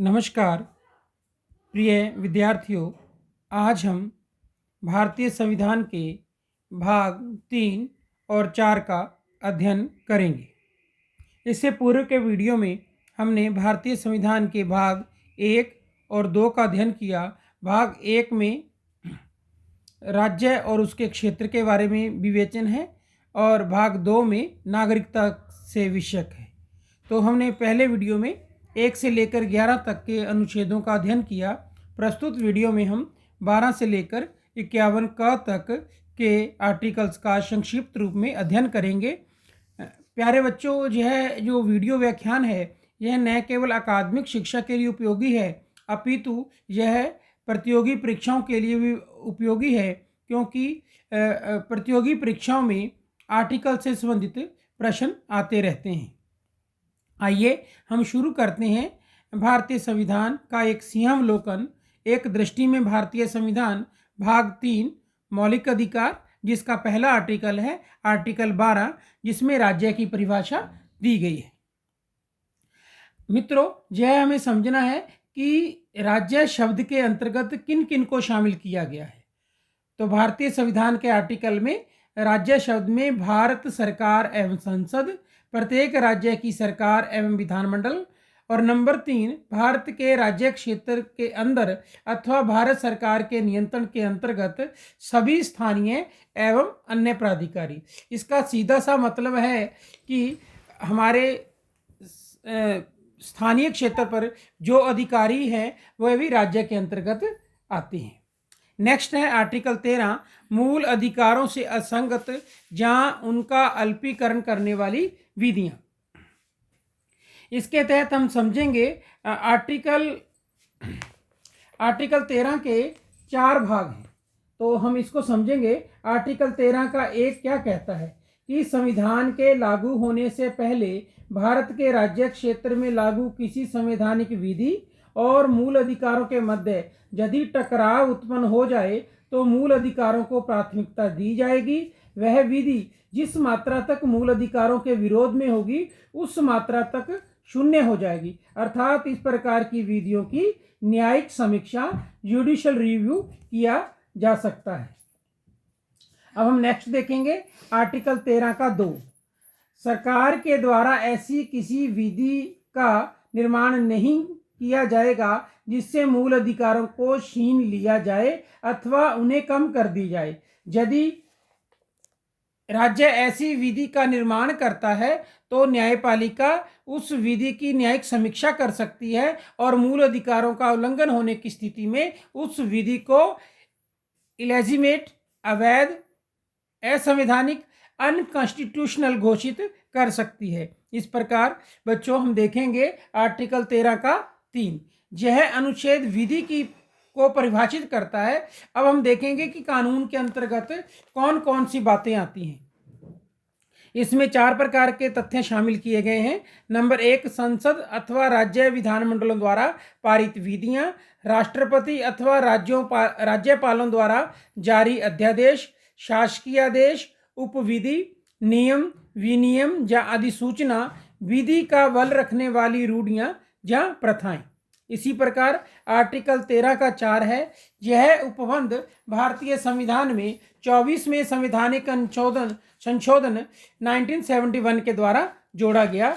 नमस्कार प्रिय विद्यार्थियों। आज हम भारतीय संविधान के भाग 3 और 4 का अध्ययन करेंगे। इससे पूर्व के वीडियो में हमने भारतीय संविधान के भाग 1 और 2 का अध्ययन किया। भाग 1 में राज्य और उसके क्षेत्र के बारे में विवेचन है और भाग 2 में नागरिकता से विषयक है। तो हमने पहले वीडियो में 1 से लेकर 11 तक के अनुच्छेदों का अध्ययन किया। प्रस्तुत वीडियो में हम 12 से लेकर 51 क तक के आर्टिकल्स का संक्षिप्त रूप में अध्ययन करेंगे। प्यारे बच्चों, यह जो वीडियो व्याख्यान है यह न केवल अकादमिक शिक्षा के लिए उपयोगी है अपितु यह प्रतियोगी परीक्षाओं के लिए भी उपयोगी है, क्योंकि प्रतियोगी परीक्षाओं में आर्टिकल से संबंधित प्रश्न आते रहते हैं। आइए हम शुरू करते हैं। भारतीय संविधान का एक सिंहावलोकन। एक दृष्टि में भारतीय संविधान भाग 3 मौलिक अधिकार, जिसका पहला आर्टिकल है आर्टिकल 12, जिसमें राज्य की परिभाषा दी गई है। मित्रों, यह हमें समझना है कि राज्य शब्द के अंतर्गत किन किन को शामिल किया गया है। तो भारतीय संविधान के आर्टिकल में राज्य शब्द में भारत सरकार एवं संसद, प्रत्येक राज्य की सरकार एवं विधानमंडल, और नंबर 3 भारत के राज्य क्षेत्र के अंदर अथवा भारत सरकार के नियंत्रण के अंतर्गत सभी स्थानीय एवं अन्य प्राधिकारी। इसका सीधा सा मतलब है कि हमारे स्थानीय क्षेत्र पर जो अधिकारी हैं वह भी राज्य के अंतर्गत आते हैं। नेक्स्ट है आर्टिकल 13 मूल अधिकारों से असंगत जहां उनका अल्पीकरण करने वाली विधियां। इसके तहत हम समझेंगे आर्टिकल 13 के 4 भाग हैं, तो हम इसको समझेंगे। आर्टिकल 13 का 1 क्या कहता है कि संविधान के लागू होने से पहले भारत के राज्य क्षेत्र में लागू किसी संवैधानिक विधि और मूल अधिकारों के मध्य यदि टकराव उत्पन्न हो जाए तो मूल अधिकारों को प्राथमिकता दी जाएगी। वह विधि जिस मात्रा तक मूल अधिकारों के विरोध में होगी उस मात्रा तक शून्य हो जाएगी। अर्थात इस प्रकार की विधियों की न्यायिक समीक्षा जुडिशियल रिव्यू किया जा सकता है। अब हम नेक्स्ट देखेंगे आर्टिकल 13 का 2। सरकार के द्वारा ऐसी किसी विधि का निर्माण नहीं किया जाएगा जिससे मूल अधिकारों को छीन लिया जाए अथवा उन्हें कम कर दी जाए। यदि राज्य ऐसी विधि का निर्माण करता है तो न्यायपालिका उस विधि की न्यायिक समीक्षा कर सकती है और मूल अधिकारों का उल्लंघन होने की स्थिति में उस विधि को इलेजिमेट, अवैध, असंवैधानिक, अनकॉन्स्टिट्यूशनल घोषित कर सकती है। इस प्रकार बच्चों हम देखेंगे आर्टिकल 13 का 3, यह अनुच्छेद विधि की को परिभाषित करता है। अब हम देखेंगे कि कानून के अंतर्गत कौन कौन सी बातें आती हैं। इसमें 4 प्रकार के तथ्य शामिल किए गए हैं। नंबर 1 संसद अथवा राज्य विधानमंडलों द्वारा पारित विधियां, राष्ट्रपति अथवा राज्यपालों द्वारा जारी अध्यादेश, शासकीय आदेश, उपविधि, नियम, विनियम या अधिसूचना, विधि का बल रखने वाली रूढ़ियां या प्रथाएं। इसी प्रकार आर्टिकल 13 का 4 है, यह उपबंध भारतीय संविधान में 24वें संवैधानिक संशोधन 1971 के द्वारा जोड़ा गया।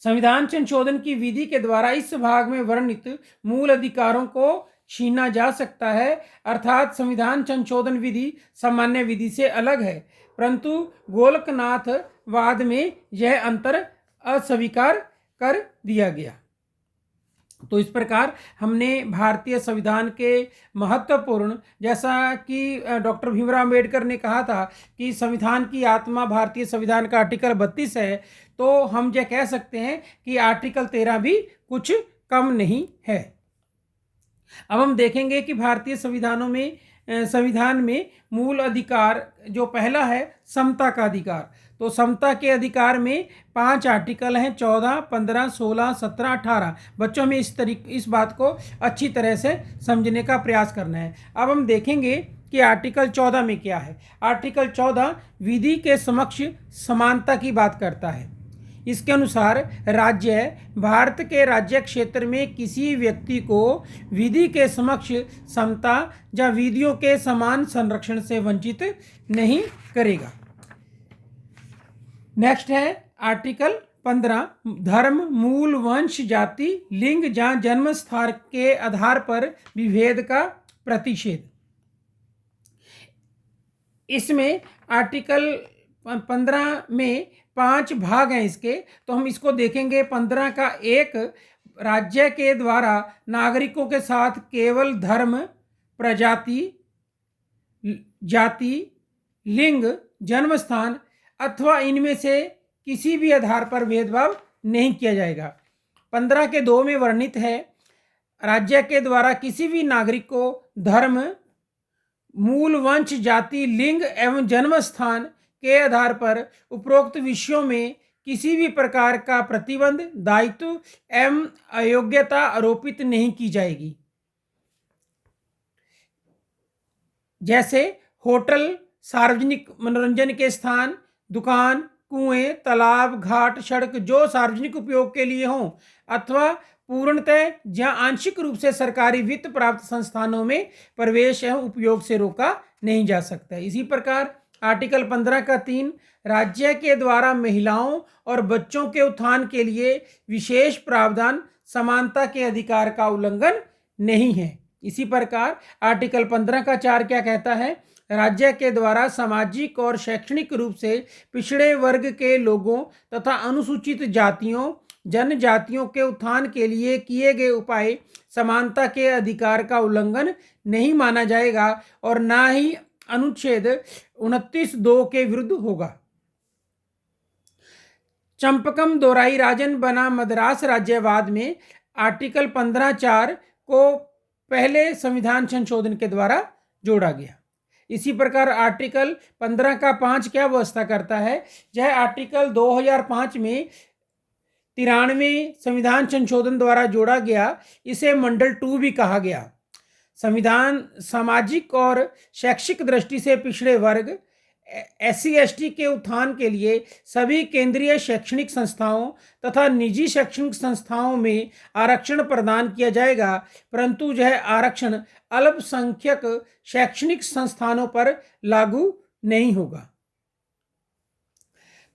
संविधान संशोधन की विधि के द्वारा इस भाग में वर्णित मूल अधिकारों को छीना जा सकता है। अर्थात संविधान संशोधन विधि सामान्य विधि से अलग है, परंतु गोलकनाथ वाद में यह अंतर अस्वीकार कर दिया गया। तो इस प्रकार हमने भारतीय संविधान के महत्वपूर्ण, जैसा कि डॉक्टर भीमराव अम्बेडकर ने कहा था कि संविधान की आत्मा भारतीय संविधान का आर्टिकल 32 है, तो हम यह कह सकते हैं कि आर्टिकल 13 भी कुछ कम नहीं है। अब हम देखेंगे कि भारतीय संविधान में मूल अधिकार जो पहला है समता का अधिकार। तो समता के अधिकार में 5 आर्टिकल हैं, 14, 15, 16, 17, 18। बच्चों में इस बात को अच्छी तरह से समझने का प्रयास करना है। अब हम देखेंगे कि आर्टिकल 14 में क्या है। आर्टिकल 14 विधि के समक्ष समानता की बात करता है। इसके अनुसार राज्य भारत के राज्य क्षेत्र में किसी व्यक्ति को विधि के समक्ष समता या विधियों के समान संरक्षण से वंचित नहीं करेगा। नेक्स्ट है आर्टिकल 15, धर्म, मूल, वंश, जाति, लिंग या जन्म स्थान के आधार पर विभेद का प्रतिषेध। इसमें आर्टिकल 15 में 5 भाग हैं इसके, तो हम इसको देखेंगे। 15 का 1, राज्य के द्वारा नागरिकों के साथ केवल धर्म, प्रजाति, जाति, लिंग, जन्म स्थान अथवा इनमें से किसी भी आधार पर भेदभाव नहीं किया जाएगा। 15 के 2 में वर्णित है, राज्य के द्वारा किसी भी नागरिक को धर्म, मूल, वंश, जाति, लिंग एवं जन्म स्थान के आधार पर उपरोक्त विषयों में किसी भी प्रकार का प्रतिबंध, दायित्व एवं अयोग्यता आरोपित नहीं की जाएगी। जैसे होटल, सार्वजनिक मनोरंजन के स्थान, दुकान, कुएं, तालाब, घाट, सड़क जो सार्वजनिक उपयोग के लिए हों अथवा पूर्णतः या आंशिक रूप से सरकारी वित्त प्राप्त संस्थानों में प्रवेश एवं उपयोग से रोका नहीं जा सकता। इसी प्रकार आर्टिकल 15 का 3, राज्य के द्वारा महिलाओं और बच्चों के उत्थान के लिए विशेष प्रावधान समानता के अधिकार का उल्लंघन नहीं है। इसी प्रकार आर्टिकल 15 का 4 क्या कहता है, राज्य के द्वारा सामाजिक और शैक्षणिक रूप से पिछड़े वर्ग के लोगों तथा अनुसूचित जातियों, जनजातियों के उत्थान के लिए किए गए उपाय समानता के अधिकार का उल्लंघन नहीं माना जाएगा और ना ही अनुच्छेद 29(2) के विरुद्ध होगा। चंपकम दोराई राजन बना मद्रास राज्यवाद में आर्टिकल 15(4) को पहले संविधान संशोधन के द्वारा जोड़ा गया। इसी प्रकार आर्टिकल 15 का 5 क्या व्यवस्था करता है, यह आर्टिकल 2005 में 93 संविधान संशोधन द्वारा जोड़ा गया। इसे मंडल 2 भी कहा गया। संविधान सामाजिक और शैक्षिक दृष्टि से पिछड़े वर्ग SC/ST के उत्थान के लिए सभी केंद्रीय शैक्षणिक संस्थाओं तथा निजी शैक्षणिक संस्थाओं में आरक्षण प्रदान किया जाएगा, परंतु यह आरक्षण अल्पसंख्यक शैक्षणिक संस्थानों पर लागू नहीं होगा।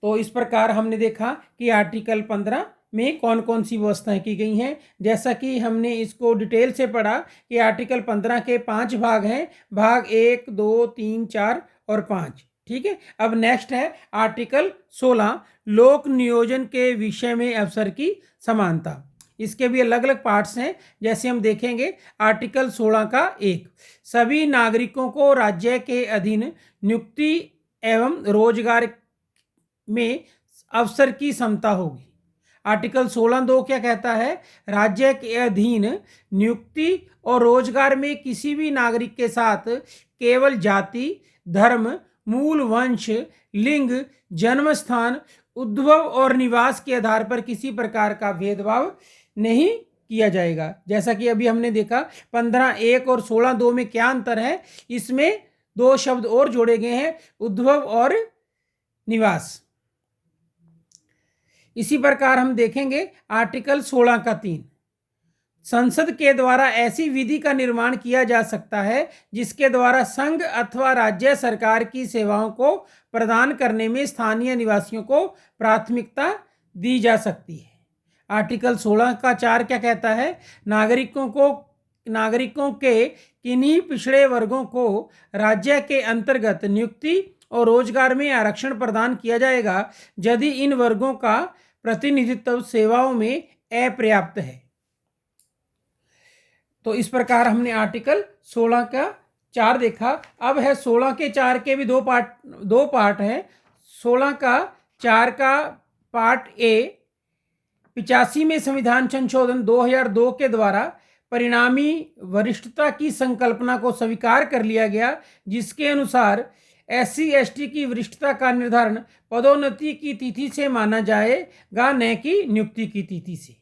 तो इस प्रकार हमने देखा कि आर्टिकल 15 में कौन कौन सी व्यवस्थाएं की गई हैं। जैसा कि हमने इसको डिटेल से पढ़ा कि आर्टिकल 15 के 5 भाग हैं, भाग 1, 2, 3, 4 और 5। ठीक है। अब नेक्स्ट है आर्टिकल 16, लोक नियोजन के विषय में अवसर की समानता। इसके भी अलग अलग पार्ट्स हैं, जैसे हम देखेंगे। आर्टिकल 16 का 1, सभी नागरिकों को राज्य के अधीन नियुक्ति एवं रोजगार में अवसर की समता होगी। आर्टिकल 16(2) क्या कहता है, राज्य के अधीन नियुक्ति और रोजगार में किसी भी नागरिक के साथ केवल जाति, धर्म, मूल, वंश, लिंग, जन्म स्थान, उद्भव और निवास के आधार पर किसी प्रकार का भेदभाव नहीं किया जाएगा। जैसा कि अभी हमने देखा 15(1) और 16(2) में क्या अंतर है, इसमें 2 शब्द और जोड़े गए हैं, उद्भव और निवास। इसी प्रकार हम देखेंगे आर्टिकल 16 का 3, संसद के द्वारा ऐसी विधि का निर्माण किया जा सकता है जिसके द्वारा संघ अथवा राज्य सरकार की सेवाओं को प्रदान करने में स्थानीय निवासियों को प्राथमिकता दी जा सकती है। आर्टिकल 16 का 4 क्या कहता है, नागरिकों के किन्हीं पिछड़े वर्गों को राज्य के अंतर्गत नियुक्ति और रोजगार में आरक्षण प्रदान किया जाएगा यदि इन वर्गों का प्रतिनिधित्व सेवाओं में अपर्याप्त है। तो इस प्रकार हमने आर्टिकल 16 का 4 देखा। अब है 16 के 4 के भी दो पार्ट हैं। 16 का 4 का पार्ट ए 85 में संविधान संशोधन 2002 के द्वारा परिणामी वरिष्ठता की संकल्पना को स्वीकार कर लिया गया, जिसके अनुसार SC/ST की वरिष्ठता का निर्धारण पदोन्नति की तिथि से माना जाएगा, न कि नियुक्ति की तिथि से।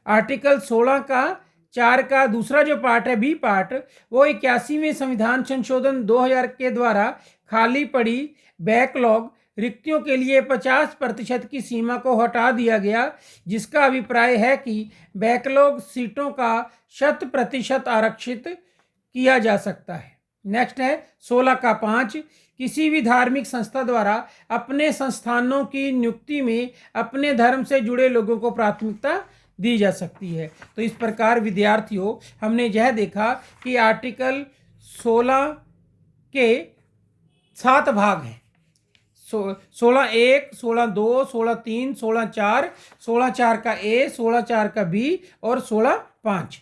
आर्टिकल 16 का 4 का दूसरा जो पार्ट है, बी पार्ट, वो 81 में संविधान संशोधन 2000 के द्वारा खाली पड़ी बैकलॉग रिक्तियों के लिए 50% की सीमा को हटा दिया गया, जिसका अभिप्राय है कि बैकलॉग सीटों का 100% आरक्षित किया जा सकता है। नेक्स्ट है 16 का 5, किसी भी धार्मिक संस्था द्वारा अपने संस्थानों की नियुक्ति में अपने धर्म से जुड़े लोगों को प्राथमिकता दी जा सकती है। तो इस प्रकार विद्यार्थियों हमने यह देखा कि आर्टिकल 16 के 7 भाग हैं। 16(1), 16(2), 16(3), 16(4), 16(4) का ए, 16(4) का बी और 16(5).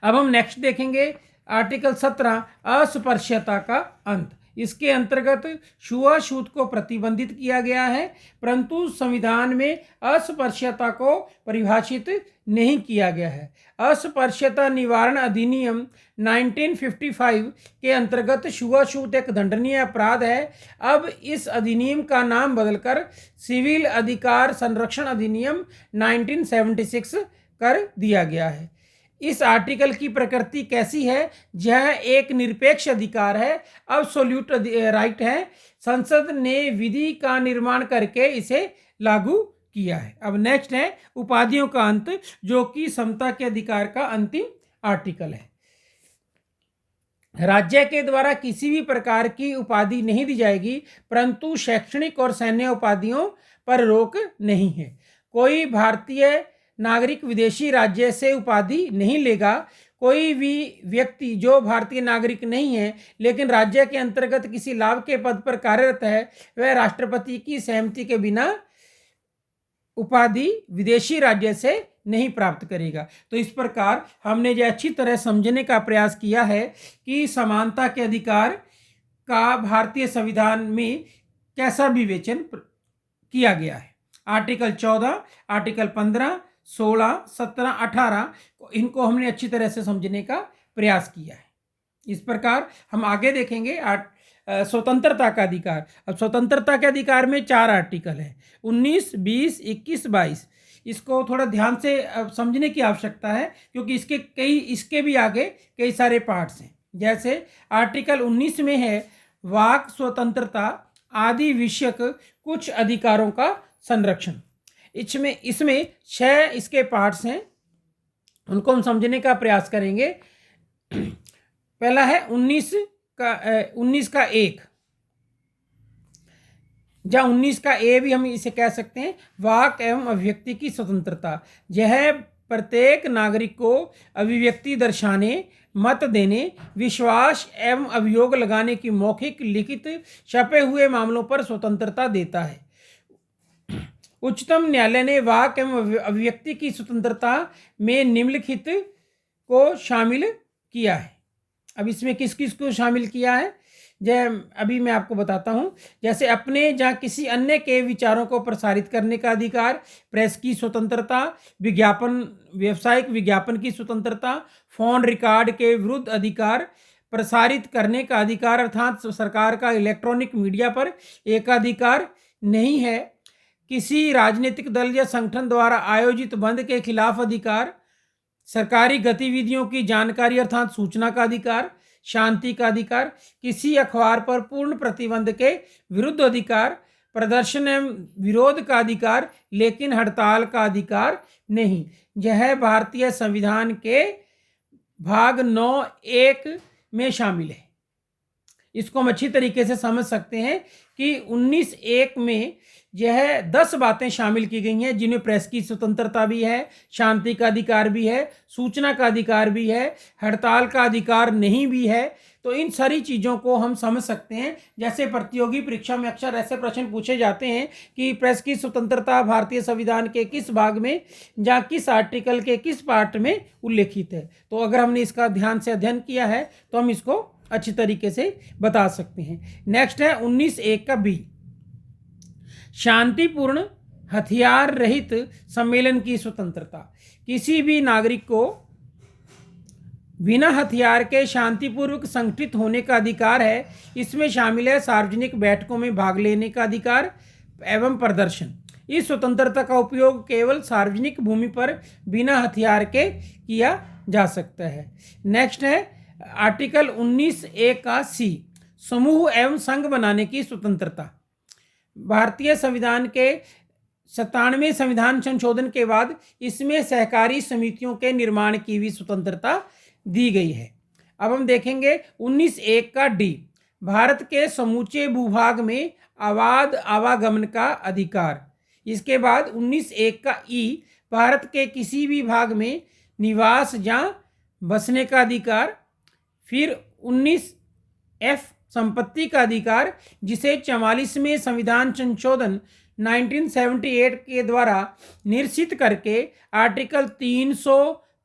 अब हम नेक्स्ट देखेंगे आर्टिकल 17 अस्पृश्यता का अंत। इसके अंतर्गत छुआछूत को प्रतिबंधित किया गया है, परंतु संविधान में अस्पृश्यता को परिभाषित नहीं किया गया है। अस्पृश्यता निवारण अधिनियम 1955 के अंतर्गत छुआछूत एक दंडनीय अपराध है। अब इस अधिनियम का नाम बदलकर सिविल अधिकार संरक्षण अधिनियम 1976 कर दिया गया है। इस आर्टिकल की प्रकृति कैसी है? यह एक निरपेक्ष अधिकार है, अब्सोल्यूट राइट है। संसद ने विधि का निर्माण करके इसे लागू किया है। अब नेक्स्ट है उपाधियों का अंत, जो कि समता के अधिकार का अंतिम आर्टिकल है। राज्य के द्वारा किसी भी प्रकार की उपाधि नहीं दी जाएगी, परंतु शैक्षणिक और सैन्य उपाधियों पर रोक नहीं है। कोई भारतीय नागरिक विदेशी राज्य से उपाधि नहीं लेगा। कोई भी व्यक्ति जो भारतीय नागरिक नहीं है लेकिन राज्य के अंतर्गत किसी लाभ के पद पर कार्यरत है, वह राष्ट्रपति की सहमति के बिना उपाधि विदेशी राज्य से नहीं प्राप्त करेगा। तो इस प्रकार हमने जो अच्छी तरह समझने का प्रयास किया है कि समानता के अधिकार का भारतीय संविधान में कैसा विवेचन किया गया है। आर्टिकल 14, आर्टिकल 15, 16, 17, 18 इनको हमने अच्छी तरह से समझने का प्रयास किया है। इस प्रकार हम आगे देखेंगे स्वतंत्रता का अधिकार। अब स्वतंत्रता के अधिकार में 4 आर्टिकल हैं, 19, 20, 21, 22। इसको थोड़ा ध्यान से समझने की आवश्यकता है, क्योंकि इसके भी आगे कई सारे पार्ट्स हैं। जैसे आर्टिकल 19 में है वाक स्वतंत्रता आदि विषयक कुछ अधिकारों का संरक्षण। इसमें 6 इसके पार्ट्स हैं, उनको हम समझने का प्रयास करेंगे। पहला है 19 का 1, या 19 का ए भी हम इसे कह सकते हैं, वाक एवं अभिव्यक्ति की स्वतंत्रता। यह प्रत्येक नागरिक को अभिव्यक्ति दर्शाने, मत देने, विश्वास एवं अभियोग लगाने की मौखिक, लिखित, छपे हुए मामलों पर स्वतंत्रता देता है। उच्चतम न्यायालय ने वाक एवं अभिव्यक्ति की स्वतंत्रता में निम्नलिखित को शामिल किया है। अब इसमें किस किस को शामिल किया है अभी मैं आपको बताता हूं। जैसे अपने जहां किसी अन्य के विचारों को प्रसारित करने का अधिकार, प्रेस की स्वतंत्रता, व्यावसायिक विज्ञापन की स्वतंत्रता, फोन रिकॉर्ड के विरुद्ध अधिकार, प्रसारित करने का अधिकार अर्थात सरकार का इलेक्ट्रॉनिक मीडिया पर एकाधिकार नहीं है, किसी राजनीतिक दल या संगठन द्वारा आयोजित बंद के खिलाफ अधिकार, सरकारी गतिविधियों की जानकारी अर्थात सूचना का अधिकार, शांति का अधिकार, किसी अखबार पर पूर्ण प्रतिबंध के विरुद्ध अधिकार, प्रदर्शन एवं विरोध का अधिकार लेकिन हड़ताल का अधिकार नहीं। यह भारतीय संविधान के भाग 9(1) में शामिल है। इसको हम अच्छी तरीके से समझ सकते हैं कि 19(1) में यह 10 बातें शामिल की गई हैं, जिनमें प्रेस की स्वतंत्रता भी है, शांति का अधिकार भी है, सूचना का अधिकार भी है, हड़ताल का अधिकार नहीं भी है। तो इन सारी चीज़ों को हम समझ सकते हैं। जैसे प्रतियोगी परीक्षा में अक्सर ऐसे प्रश्न पूछे जाते हैं कि प्रेस की स्वतंत्रता भारतीय संविधान के किस भाग में या किस आर्टिकल के किस पार्ट में उल्लेखित है। तो अगर हमने इसका ध्यान से अध्ययन किया है तो हम इसको अच्छी तरीके से बता सकते हैं। नेक्स्ट है 19(1) का बी, शांतिपूर्ण हथियार रहित सम्मेलन की स्वतंत्रता। किसी भी नागरिक को बिना हथियार के शांतिपूर्वक संगठित होने का अधिकार है। इसमें शामिल है सार्वजनिक बैठकों में भाग लेने का अधिकार एवं प्रदर्शन। इस स्वतंत्रता का उपयोग केवल सार्वजनिक भूमि पर बिना हथियार के किया जा सकता है। नेक्स्ट है आर्टिकल 19(1) का सी, समूह एवं संघ बनाने की स्वतंत्रता। भारतीय संविधान के 97वें संविधान संशोधन के बाद इसमें सहकारी समितियों के निर्माण की भी स्वतंत्रता दी गई है। अब हम देखेंगे 19(1) का डी, भारत के समूचे भूभाग में अबाध आवागमन का अधिकार। इसके बाद 19(1) का ई, भारत के किसी भी भाग में निवास या बसने का अधिकार। फिर 19(f) संपत्ति का अधिकार, जिसे 44वें संविधान संशोधन 1978 के द्वारा निर्सित करके आर्टिकल 300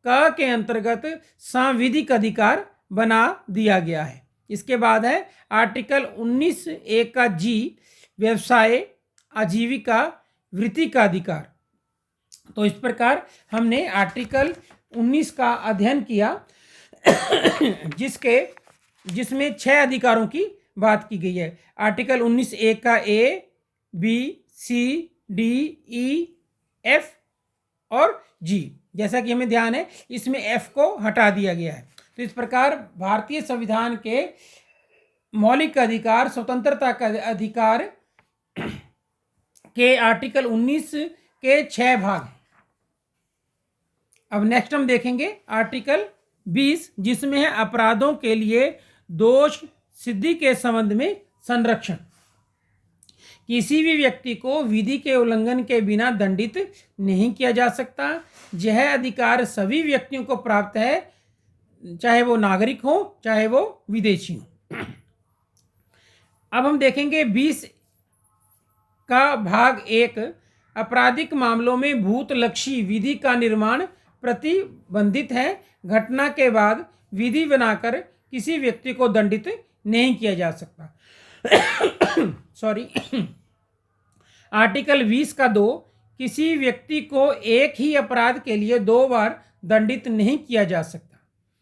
क के अंतर्गत सांविधिक अधिकार बना दिया गया है। इसके बाद है आर्टिकल 19(1) का जी, व्यवसाय, आजीविका, वृत्ति का अधिकार। तो इस प्रकार हमने आर्टिकल 19 का अध्ययन किया जिसमें 6 अधिकारों की बात की गई है। आर्टिकल 19(1) का ए, बी, सी, डी, ई, एफ और जी। जैसा कि हमें ध्यान है इसमें एफ को हटा दिया गया है। तो इस प्रकार भारतीय संविधान के मौलिक अधिकार, स्वतंत्रता का अधिकार के आर्टिकल 19 के 6 भाग हैं। अब नेक्स्ट हम देखेंगे आर्टिकल 20, जिसमें है अपराधों के लिए दोष सिद्धि के संबंध में संरक्षण। किसी भी व्यक्ति को विधि के उल्लंघन के बिना दंडित नहीं किया जा सकता। यह अधिकार सभी व्यक्तियों को प्राप्त है, चाहे वो नागरिक हो चाहे वो विदेशी हो। अब हम देखेंगे 20 का भाग 1, आपराधिक मामलों में भूतलक्षी विधि का निर्माण प्रतिबंधित है। घटना के बाद विधि बनाकर किसी व्यक्ति को दंडित नहीं किया जा सकता। आर्टिकल 20 का 2, किसी व्यक्ति को एक ही अपराध के लिए 2 बार दंडित नहीं किया जा सकता।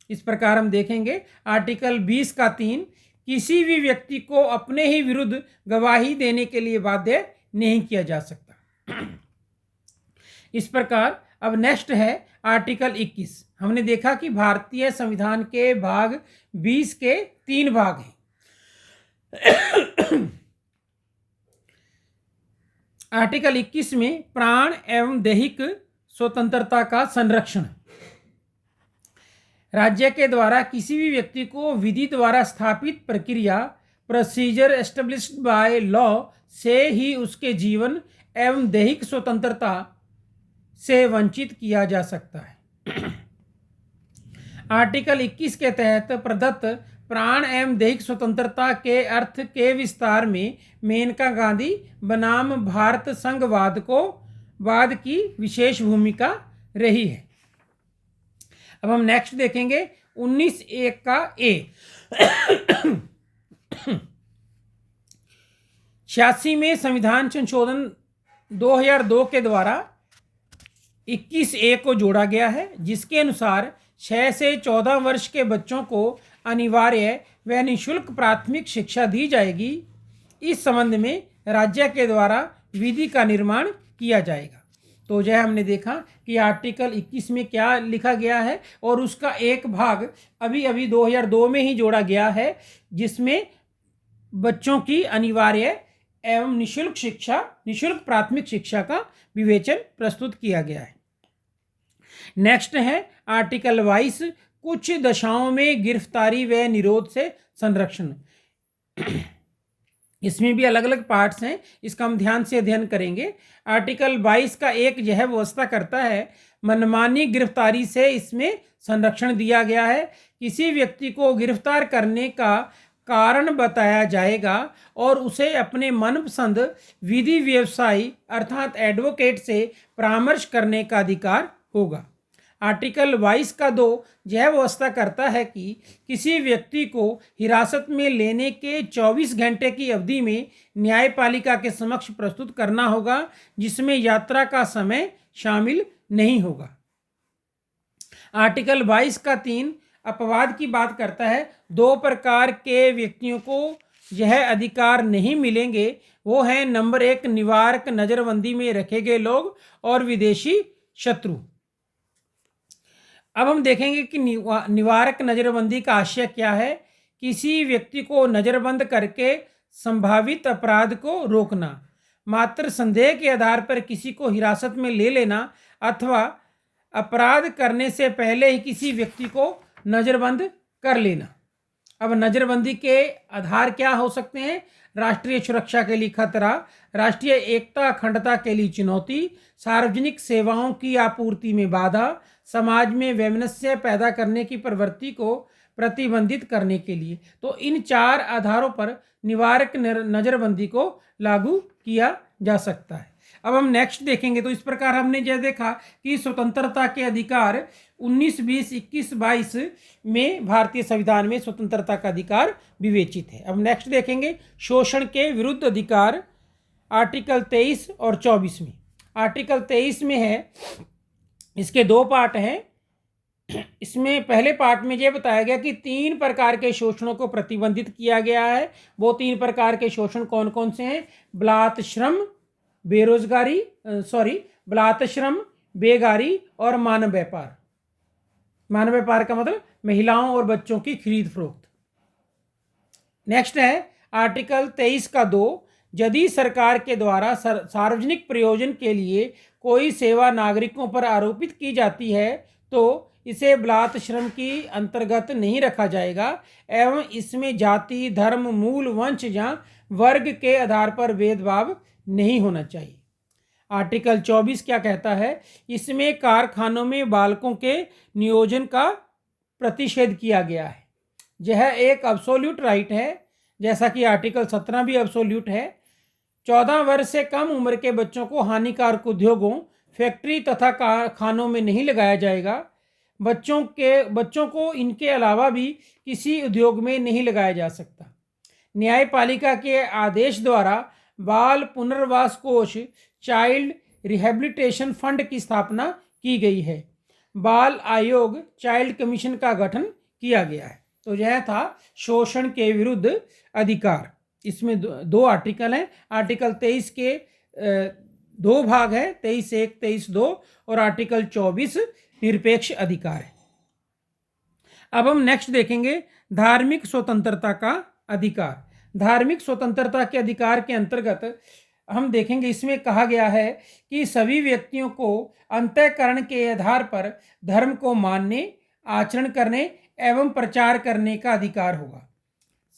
इस प्रकार हम देखेंगे आर्टिकल 20 का 3, किसी भी व्यक्ति को अपने ही विरुद्ध गवाही देने के लिए बाध्य नहीं किया जा सकता। इस प्रकार अब नेक्स्ट है आर्टिकल 21। हमने देखा कि भारतीय संविधान के भाग 20 के 3 भाग हैं। आर्टिकल 21 में प्राण एवं दैहिक स्वतंत्रता का संरक्षण। राज्य के द्वारा किसी भी व्यक्ति को विधि द्वारा स्थापित प्रक्रिया, प्रोसीजर एस्टेब्लिश्ड बाय लॉ से ही उसके जीवन एवं दैहिक स्वतंत्रता से वंचित किया जा सकता है। आर्टिकल 21 के तहत प्रदत्त प्राण एवं दैहिक स्वतंत्रता के अर्थ के विस्तार में मेनका गांधी बनाम भारत संघवाद की विशेष भूमिका रही है। अब हम नेक्स्ट देखेंगे 19(1) का ए। 86वें संविधान संशोधन 2002 के द्वारा 21(a) को जोड़ा गया है, जिसके अनुसार 6 से 14 वर्ष के बच्चों को अनिवार्य व निःशुल्क प्राथमिक शिक्षा दी जाएगी। इस संबंध में राज्य के द्वारा विधि का निर्माण किया जाएगा। तो यह हमने देखा कि आर्टिकल 21 में क्या लिखा गया है और उसका एक भाग अभी 2002 में ही जोड़ा गया है, जिसमें बच्चों की अनिवार्य एवं निःशुल्क प्राथमिक शिक्षा का विवेचन प्रस्तुत किया गया है। नेक्स्ट है आर्टिकल 22, कुछ दशाओं में गिरफ्तारी व निरोध से संरक्षण। इसमें भी अलग अलग पार्ट्स हैं, इसका हम ध्यान से अध्ययन करेंगे। आर्टिकल 22 का एक यह व्यवस्था करता है, मनमानी गिरफ्तारी से इसमें संरक्षण दिया गया है। किसी व्यक्ति को गिरफ्तार करने का कारण बताया जाएगा और उसे अपने मनपसंद विधि व्यवसायी अर्थात एडवोकेट से परामर्श करने का अधिकार होगा। आर्टिकल 22 का 2 यह व्यवस्था करता है कि किसी व्यक्ति को हिरासत में लेने के 24 घंटे की अवधि में न्यायपालिका के समक्ष प्रस्तुत करना होगा, जिसमें यात्रा का समय शामिल नहीं होगा। आर्टिकल 22 का 3 अपवाद की बात करता है। 2 प्रकार के व्यक्तियों को यह अधिकार नहीं मिलेंगे, वो हैं नंबर 1 निवारक नज़रबंदी में रखे गए लोग और विदेशी शत्रु। अब हम देखेंगे कि निवारक नज़रबंदी का आशय क्या है। किसी व्यक्ति को नज़रबंद करके संभावित अपराध को रोकना। मात्र संदेह के आधार पर किसी को हिरासत में ले लेना अथवा अपराध करने से पहले ही किसी व्यक्ति को नज़रबंद कर लेना। अब नज़रबंदी के आधार क्या हो सकते हैं? राष्ट्रीय सुरक्षा के लिए खतरा, राष्ट्रीय एकता अखंडता के लिए चुनौती, सार्वजनिक सेवाओं की आपूर्ति में बाधा, समाज में वैमनस्य पैदा करने की प्रवृत्ति को प्रतिबंधित करने के लिए। तो इन 4 आधारों पर निवारक नज़रबंदी को लागू किया जा सकता है। अब हम नेक्स्ट देखेंगे। तो इस प्रकार हमने यह देखा कि स्वतंत्रता के अधिकार 19, 20, 21, 22 में भारतीय संविधान में स्वतंत्रता का अधिकार विवेचित है। अब नेक्स्ट देखेंगे शोषण के विरुद्ध अधिकार, आर्टिकल 23 और 24 में। आर्टिकल 23 में है, इसके 2 पार्ट हैं। इसमें पहले पार्ट में यह बताया गया कि 3 प्रकार के शोषणों को प्रतिबंधित किया गया है। वो 3 प्रकार के शोषण कौन कौन से हैं? बलात् श्रम, बलात् श्रम, बेगारी और मानव व्यापार। मानव व्यापार का मतलब महिलाओं और बच्चों की खरीद फरोख्त। नेक्स्ट है आर्टिकल 23 का 2, यदि सरकार के द्वारा सार्वजनिक प्रयोजन के लिए कोई सेवा नागरिकों पर आरोपित की जाती है तो इसे बलात् श्रम की अंतर्गत नहीं रखा जाएगा एवं इसमें जाति, धर्म, मूल, वंश या वर्ग के आधार पर भेदभाव नहीं होना चाहिए। आर्टिकल 24 क्या कहता है? इसमें कारखानों में बालकों के नियोजन का प्रतिषेध किया गया है। यह एक अब्सोल्यूट राइट है, जैसा कि आर्टिकल 17 भी अब्सोल्यूट है। 14 वर्ष से कम उम्र के बच्चों को हानिकारक उद्योगों, फैक्ट्री तथा कारखानों में नहीं लगाया जाएगा। बच्चों को इनके अलावा भी किसी उद्योग में नहीं लगाया जा सकता। न्यायपालिका के आदेश द्वारा बाल पुनर्वास कोष, चाइल्ड रिहेबिलिटेशन फंड की स्थापना की गई है। बाल आयोग, चाइल्ड कमीशन का गठन किया गया है। तो यह था शोषण के विरुद्ध अधिकार। इसमें 2 आर्टिकल हैं। आर्टिकल 23 के 2 भाग है, 23(1), 23(2) और आर्टिकल 24 निरपेक्ष अधिकार है। अब हम नेक्स्ट देखेंगे धार्मिक स्वतंत्रता का अधिकार। धार्मिक स्वतंत्रता के अधिकार के अंतर्गत हम देखेंगे, इसमें कहा गया है कि सभी व्यक्तियों को अंतःकरण के आधार पर धर्म को मानने, आचरण करने एवं प्रचार करने का अधिकार होगा।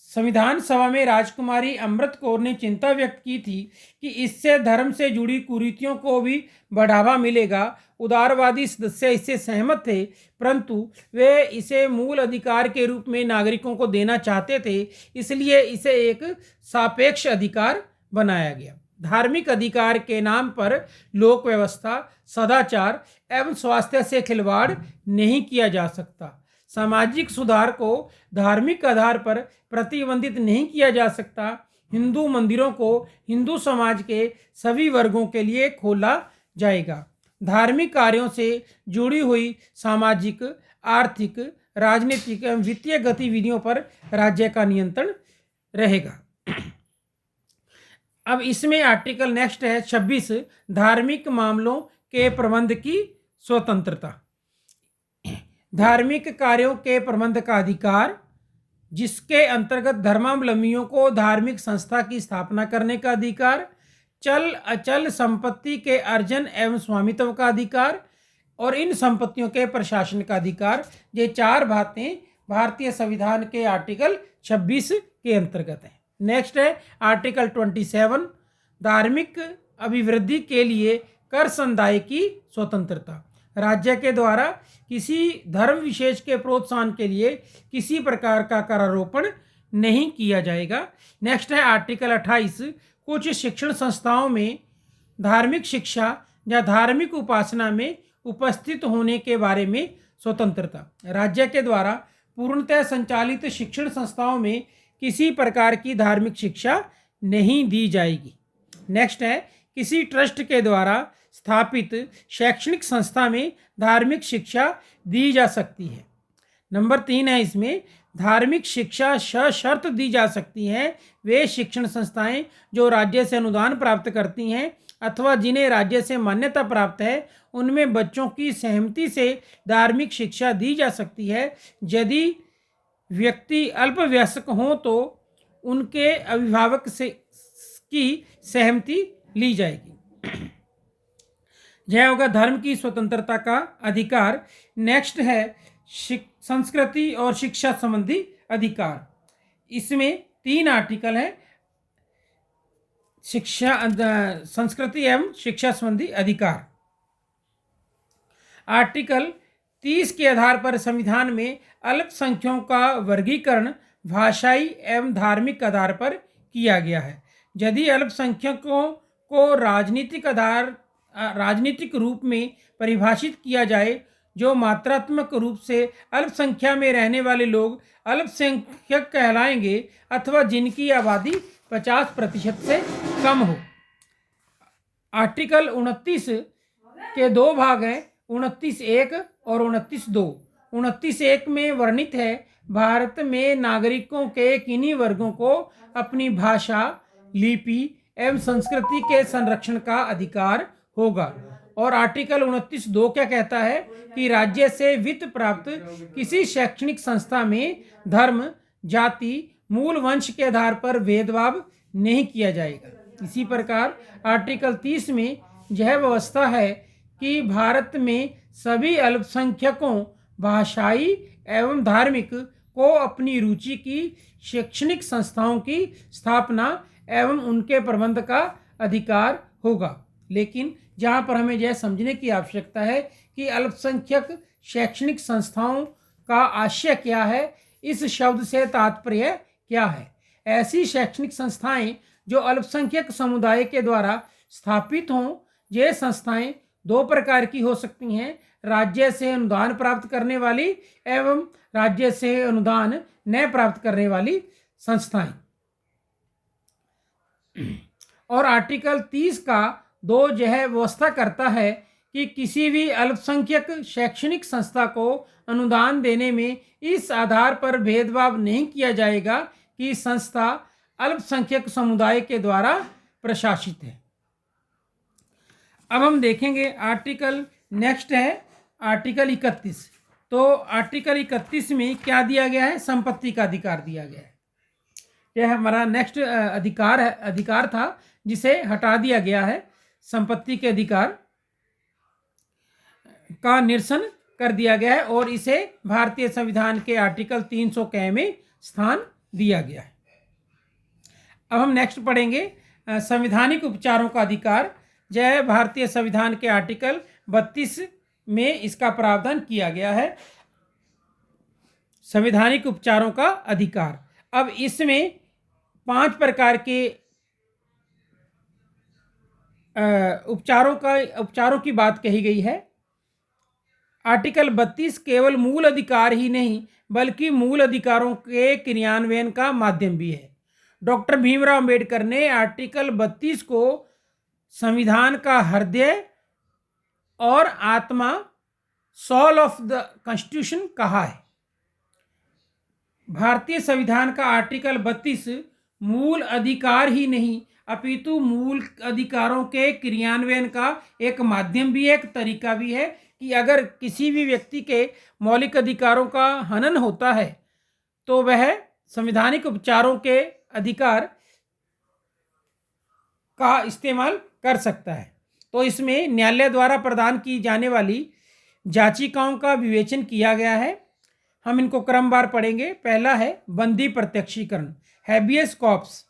संविधान सभा में राजकुमारी अमृत कौर ने चिंता व्यक्त की थी कि इससे धर्म से जुड़ी कुरीतियों को भी बढ़ावा मिलेगा। उदारवादी सदस्य इससे सहमत थे, परंतु वे इसे मूल अधिकार के रूप में नागरिकों को देना चाहते थे, इसलिए इसे एक सापेक्ष अधिकार बनाया गया। धार्मिक अधिकार के नाम पर लोक व्यवस्था, सदाचार एवं स्वास्थ्य से खिलवाड़ नहीं किया जा सकता। सामाजिक सुधार को धार्मिक आधार पर प्रतिबंधित नहीं किया जा सकता। हिंदू मंदिरों को हिंदू समाज के सभी वर्गों के लिए खोला जाएगा। धार्मिक कार्यों से जुड़ी हुई सामाजिक, आर्थिक, राजनीतिक एवं वित्तीय गतिविधियों पर राज्य का नियंत्रण रहेगा। अब इसमें आर्टिकल नेक्स्ट है 26, धार्मिक मामलों के प्रबंध की स्वतंत्रता। धार्मिक कार्यों के प्रबंध का अधिकार, जिसके अंतर्गत धर्मावलंबियों को धार्मिक संस्था की स्थापना करने का अधिकार, चल अचल संपत्ति के अर्जन एवं स्वामित्व का अधिकार और इन संपत्तियों के प्रशासन का अधिकार। ये 4 बातें भारतीय संविधान के आर्टिकल 26 के अंतर्गत हैं। नेक्स्ट है आर्टिकल 27, धार्मिक अभिवृद्धि के लिए कर संदाय की स्वतंत्रता। राज्य के द्वारा किसी धर्म विशेष के प्रोत्साहन के लिए किसी प्रकार का करारोपण नहीं किया जाएगा। नेक्स्ट है आर्टिकल 28, कुछ शिक्षण संस्थाओं में धार्मिक शिक्षा या धार्मिक उपासना में उपस्थित होने के बारे में स्वतंत्रता। राज्य के द्वारा पूर्णतः संचालित शिक्षण संस्थाओं में किसी प्रकार की धार्मिक शिक्षा नहीं दी जाएगी। नेक्स्ट है किसी ट्रस्ट के द्वारा स्थापित शैक्षणिक संस्था में धार्मिक शिक्षा दी जा सकती है। नंबर 3 है इसमें धार्मिक शिक्षा सशर्त दी जा सकती है वे शिक्षण संस्थाएं जो राज्य से अनुदान प्राप्त करती हैं अथवा जिन्हें राज्य से मान्यता प्राप्त है, उनमें बच्चों की सहमति से धार्मिक शिक्षा दी जा सकती है। यदि व्यक्ति अल्पवयस्क हों तो उनके अभिभावक से की सहमति ली जाएगी। यह होगा धर्म की स्वतंत्रता का अधिकार। नेक्स्ट है संस्कृति और शिक्षा संबंधी अधिकार। इसमें 3 आर्टिकल हैं। संस्कृति एवं शिक्षा संबंधी अधिकार। आर्टिकल 30 के आधार पर संविधान में अल्पसंख्यकों का वर्गीकरण भाषाई एवं धार्मिक आधार पर किया गया है। यदि अल्पसंख्यकों को राजनीतिक रूप में परिभाषित किया जाए, जो मात्रात्मक रूप से अल्पसंख्या में रहने वाले लोग अल्पसंख्यक कहलाएंगे अथवा जिनकी आबादी 50% से कम हो। आर्टिकल 29 के 2 भाग हैं, 29(1) और 29(2). 29(1) में वर्णित है भारत में नागरिकों के किन्हीं वर्गों को अपनी भाषा, लिपि एवं संस्कृति के संरक्षण का अधिकार होगा। और आर्टिकल 29(2) क्या कहता है कि राज्य से वित्त प्राप्त किसी शैक्षणिक संस्था में धर्म, जाति, मूल वंश के आधार पर भेदभाव नहीं किया जाएगा। इसी प्रकार आर्टिकल 30 में यह व्यवस्था है कि भारत में सभी अल्पसंख्यकों, भाषाई एवं धार्मिक को अपनी रुचि की शैक्षणिक संस्थाओं की स्थापना एवं उनके प्रबंध का अधिकार होगा। लेकिन जहाँ पर हमें यह समझने की आवश्यकता है कि अल्पसंख्यक शैक्षणिक संस्थाओं का आशय क्या है, इस शब्द से तात्पर्य क्या है। ऐसी शैक्षणिक संस्थाएं जो अल्पसंख्यक समुदाय के द्वारा स्थापित हों, ये संस्थाएं 2 प्रकार की हो सकती हैं: राज्य से अनुदान प्राप्त करने वाली एवं राज्य से अनुदान न प्राप्त करने वाली संस्थाएं। और आर्टिकल 30 का 2 यह व्यवस्था करता है कि किसी भी अल्पसंख्यक शैक्षणिक संस्था को अनुदान देने में इस आधार पर भेदभाव नहीं किया जाएगा कि संस्था अल्पसंख्यक समुदाय के द्वारा प्रशासित है। अब हम देखेंगे आर्टिकल नेक्स्ट है आर्टिकल 31। तो आर्टिकल 31 में क्या दिया गया है? संपत्ति का अधिकार दिया गया है। यह हमारा नेक्स्ट अधिकार था जिसे हटा दिया गया है। संपत्ति के अधिकार का निरसन कर दिया गया है और इसे भारतीय संविधान के आर्टिकल 300 क में स्थान दिया गया है। अब हम नेक्स्ट पढ़ेंगे संवैधानिक उपचारों का अधिकार। यह भारतीय संविधान के आर्टिकल 32 में इसका प्रावधान किया गया है, संवैधानिक उपचारों का अधिकार। अब इसमें 5 प्रकार के उपचारों की बात कही गई है। आर्टिकल 32 केवल मूल अधिकार ही नहीं बल्कि मूल अधिकारों के क्रियान्वयन का माध्यम भी है। डॉक्टर भीमराव अंबेडकर ने आर्टिकल 32 को संविधान का हृदय और आत्मा, सोल ऑफ द कॉन्स्टिट्यूशन कहा है। भारतीय संविधान का आर्टिकल 32 मूल अधिकार ही नहीं अपितु मूल अधिकारों के क्रियान्वयन का एक माध्यम भी है, एक तरीका भी है कि अगर किसी भी व्यक्ति के मौलिक अधिकारों का हनन होता है तो वह संवैधानिक उपचारों के अधिकार का इस्तेमाल कर सकता है। तो इसमें न्यायालय द्वारा प्रदान की जाने वाली याचिकाओं का विवेचन किया गया है। हम इनको क्रमवार पढ़ेंगे। पहला है बंदी प्रत्यक्षीकरण, हैबियस कॉर्पस।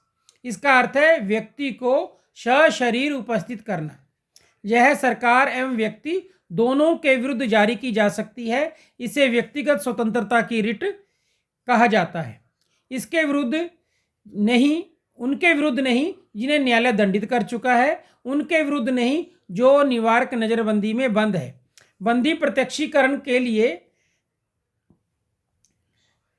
इसका अर्थ है व्यक्ति को सशरीर उपस्थित करना। यह सरकार एवं व्यक्ति दोनों के विरुद्ध जारी की जा सकती है। इसे व्यक्तिगत स्वतंत्रता की रिट कहा जाता है। इसके विरुद्ध नहीं, उनके विरुद्ध नहीं जिन्हें न्यायालय दंडित कर चुका है, उनके विरुद्ध नहीं जो निवारक नजरबंदी में बंद है। बंदी प्रत्यक्षीकरण के लिए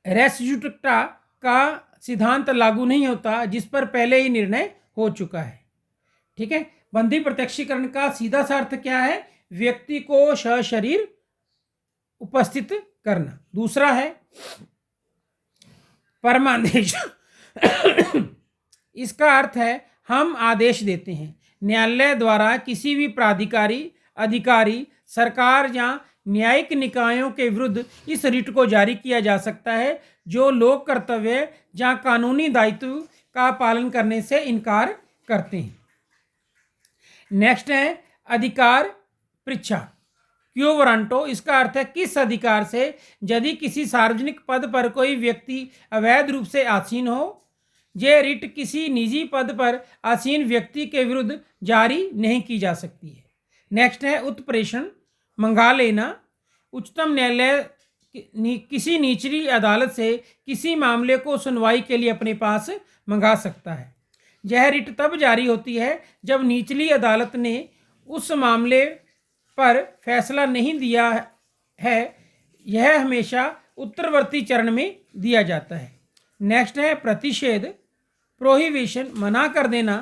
रेस जुडिक्टा का सिद्धांत लागू नहीं होता जिस पर पहले ही निर्णय हो चुका है। ठीक है, बंदी प्रत्यक्षीकरण का सीधा सा अर्थ क्या है? व्यक्ति को सशरीर उपस्थित करना। दूसरा है परमादेश। इसका अर्थ है हम आदेश देते हैं। न्यायालय द्वारा किसी भी प्राधिकारी, अधिकारी, सरकार या न्यायिक निकायों के विरुद्ध इस रिट को जारी किया जा सकता है जो लोक कर्तव्य या कानूनी दायित्व का पालन करने से इनकार करते हैं। नेक्स्ट है अधिकार पृच्छा, क्यो वारंटो। इसका अर्थ है किस अधिकार से यदि किसी सार्वजनिक पद पर कोई व्यक्ति अवैध रूप से आसीन हो। ये रिट किसी निजी पद पर आसीन व्यक्ति के विरुद्ध जारी नहीं की जा सकती है। नेक्स्ट है उत्प्रेषण, मंगा लेना। उच्चतम न्यायालय किसी निचली अदालत से किसी मामले को सुनवाई के लिए अपने पास मंगा सकता है। यह रिट तब जारी होती है जब निचली अदालत ने उस मामले पर फैसला नहीं दिया है। यह हमेशा उत्तरवर्ती चरण में दिया जाता है। नेक्स्ट है प्रतिषेध, प्रोहिबिशन, मना कर देना।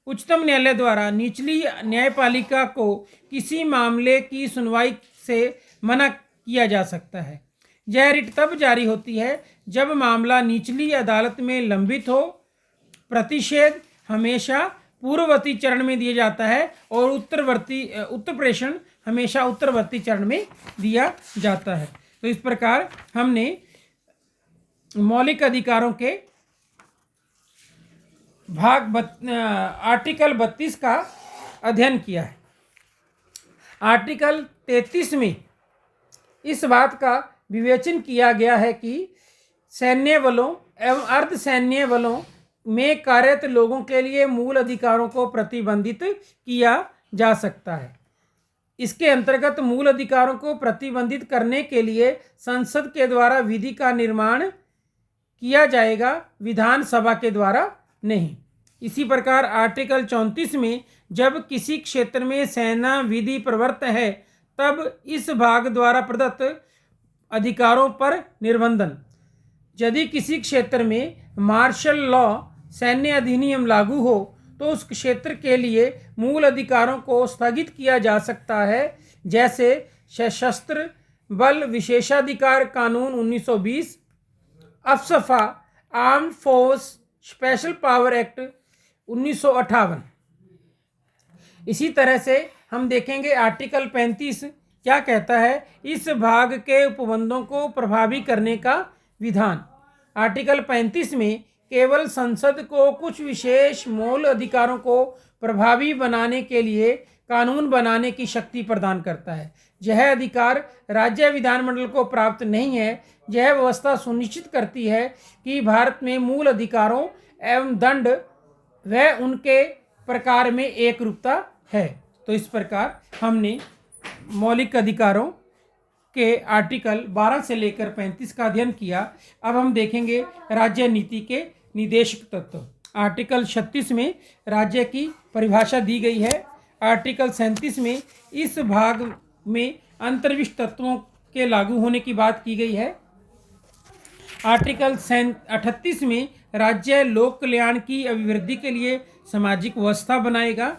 उच्चतम न्यायालय द्वारा निचली न्यायपालिका को किसी मामले की सुनवाई से मना किया जा सकता है। यह रिट तब जारी होती है जब मामला निचली अदालत में लंबित हो। प्रतिषेध हमेशा पूर्ववर्ती चरण में दिया जाता है और उत्तरप्रेषण हमेशा उत्तरवर्ती चरण में दिया जाता है। तो इस प्रकार हमने मौलिक अधिकारों के आर्टिकल 32 का अध्ययन किया है। आर्टिकल 33 में इस बात का विवेचन किया गया है कि सैन्य बलों एवं अर्धसैन्य बलों में कार्यरत लोगों के लिए मूल अधिकारों को प्रतिबंधित किया जा सकता है। इसके अंतर्गत मूल अधिकारों को प्रतिबंधित करने के लिए संसद के द्वारा विधि का निर्माण किया जाएगा, विधानसभा के द्वारा नहीं। इसी प्रकार आर्टिकल 34 में जब किसी क्षेत्र में सेना विधि प्रवृत्त है तब इस भाग द्वारा प्रदत्त अधिकारों पर निर्बंधन। यदि किसी क्षेत्र में मार्शल लॉ सैन्य अधिनियम लागू हो तो उस क्षेत्र के लिए मूल अधिकारों को स्थगित किया जा सकता है, जैसे सशस्त्र बल विशेषाधिकार कानून 1920, AFSPA armed force special power act 1958। इसी तरह से हम देखेंगे आर्टिकल 35 क्या कहता है, इस भाग के उपबंधों को प्रभावी करने का विधान। आर्टिकल 35 में केवल संसद को कुछ विशेष मूल अधिकारों को प्रभावी बनाने के लिए कानून बनाने की शक्ति प्रदान करता है। यह अधिकार राज्य विधानमंडल को प्राप्त नहीं है। यह व्यवस्था सुनिश्चित करती है कि भारत में मूल अधिकारों एवं दंड व उनके प्रकार में एक रूपता है। तो इस प्रकार हमने मौलिक अधिकारों के आर्टिकल 12 से लेकर 35 का अध्ययन किया। अब हम देखेंगे राज्य नीति के निर्देशक तत्व। आर्टिकल 36 में राज्य की परिभाषा दी गई है। आर्टिकल 37 में इस भाग में अंतर्विष्ट तत्वों के लागू होने की बात की गई है। आर्टिकल 38 में राज्य लोक कल्याण की अभिवृद्धि के लिए सामाजिक व्यवस्था बनाएगा।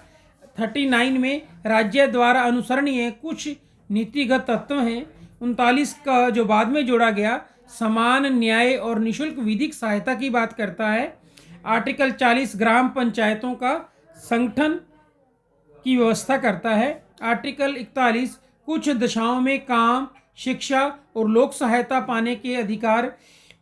39 में राज्य द्वारा अनुसरणीय कुछ नीतिगत तत्व हैं। 39 का जो बाद में जोड़ा गया समान न्याय और निशुल्क विधिक सहायता की बात करता है। आर्टिकल 40 ग्राम पंचायतों का संगठन की व्यवस्था करता है। आर्टिकल 41 कुछ दशाओं में काम, शिक्षा और लोक सहायता पाने के अधिकार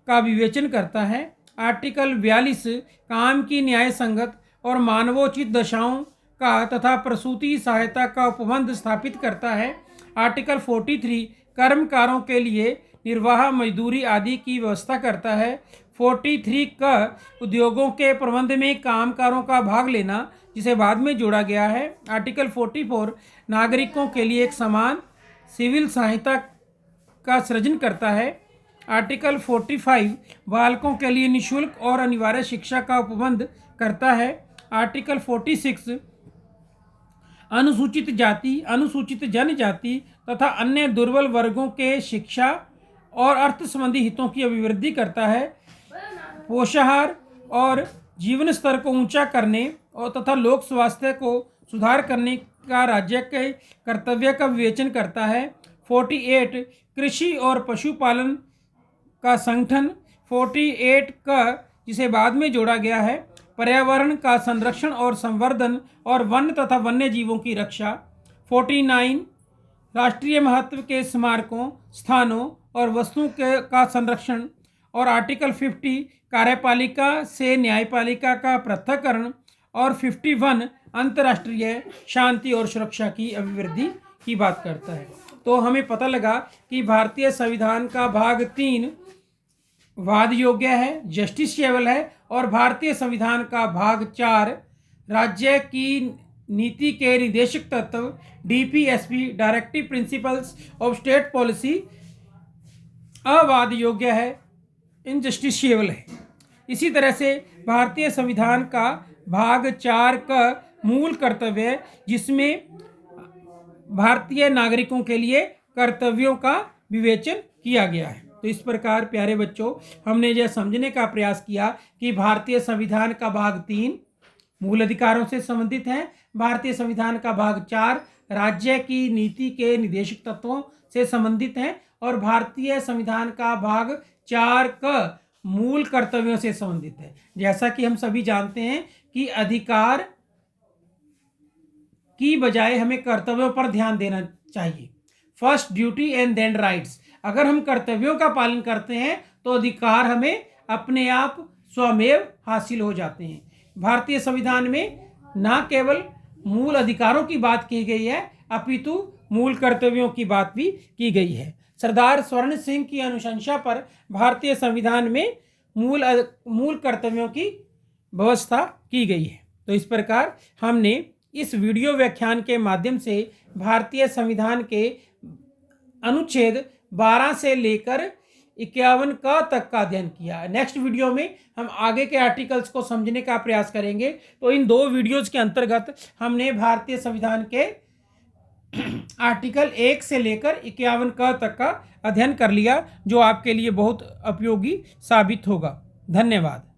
का विवेचन करता है। आर्टिकल 42 काम की न्याय संगत और मानवोचित दशाओं का तथा प्रसूति सहायता का उपबंध स्थापित करता है। आर्टिकल 43 कर्मकारों के लिए निर्वाह मजदूरी आदि की व्यवस्था करता है। 43 का उद्योगों के प्रबंध में कामकारों का भाग लेना, जिसे बाद में जोड़ा गया है। आर्टिकल 44 नागरिकों के लिए एक समान सिविल सहायता का सृजन करता है। आर्टिकल 45 बालकों के लिए निःशुल्क और अनिवार्य शिक्षा का उपबंध करता है। आर्टिकल 46 अनुसूचित जाति, अनुसूचित जनजाति तथा अन्य दुर्बल वर्गों के शिक्षा और अर्थ संबंधी हितों की अभिवृद्धि करता है। पोषाहार और जीवन स्तर को ऊंचा करने और तथा लोक स्वास्थ्य को सुधार करने का राज्य के कर्तव्य का विवेचन करता है। 48 कृषि और पशुपालन का संगठन। 48 का जिसे बाद में जोड़ा गया है पर्यावरण का संरक्षण और संवर्धन और वन्य तथा वन्य जीवों की रक्षा। 49 राष्ट्रीय महत्व के स्मारकों, स्थानों और वस्तुओं का संरक्षण। और आर्टिकल 50 कार्यपालिका से न्यायपालिका का पृथक्करण। और 51 अंतर्राष्ट्रीय शांति और सुरक्षा की अभिवृद्धि की बात करता है। तो हमें पता लगा कि भारतीय संविधान का भाग 3 वाद योग्य है, जस्टिसएबल है, और भारतीय संविधान का भाग 4 राज्य की नीति के निर्देशक तत्व DPSP directive principles of state policy अवाद योग्य है, इनजस्टिसएबल है। इसी तरह से भारतीय संविधान का भाग 4 का मूल कर्तव्य है, जिसमें भारतीय नागरिकों के लिए कर्तव्यों का विवेचन किया गया है। तो इस प्रकार प्यारे बच्चों, हमने यह समझने का प्रयास किया कि भारतीय संविधान का भाग 3 मूल अधिकारों से संबंधित है, भारतीय संविधान का भाग 4 राज्य की नीति के निर्देशक तत्वों से संबंधित है, और भारतीय संविधान का भाग 4 का मूल कर्तव्यों से संबंधित है। जैसा कि हम सभी जानते हैं कि अधिकार की बजाय हमें कर्तव्यों पर ध्यान देना चाहिए। First duty and then rights. अगर हम कर्तव्यों का पालन करते हैं तो अधिकार हमें अपने आप स्वमेव हासिल हो जाते हैं। भारतीय संविधान में न केवल मूल अधिकारों की बात की गई है, अपितु मूल कर्तव्यों की बात भी की गई है। सरदार स्वर्ण सिंह की अनुशंसा पर भारतीय संविधान में मूल कर्तव्यों की व्यवस्था की गई है। तो इस प्रकार हमने इस वीडियो व्याख्यान के माध्यम से भारतीय संविधान के अनुच्छेद 12 से लेकर 51 का तक का अध्ययन किया। नेक्स्ट वीडियो में हम आगे के आर्टिकल्स को समझने का प्रयास करेंगे। तो इन 2 वीडियोज़ के अंतर्गत हमने भारतीय संविधान के आर्टिकल 1 से लेकर 51 का तक का अध्ययन कर लिया, जो आपके लिए बहुत उपयोगी साबित होगा। धन्यवाद।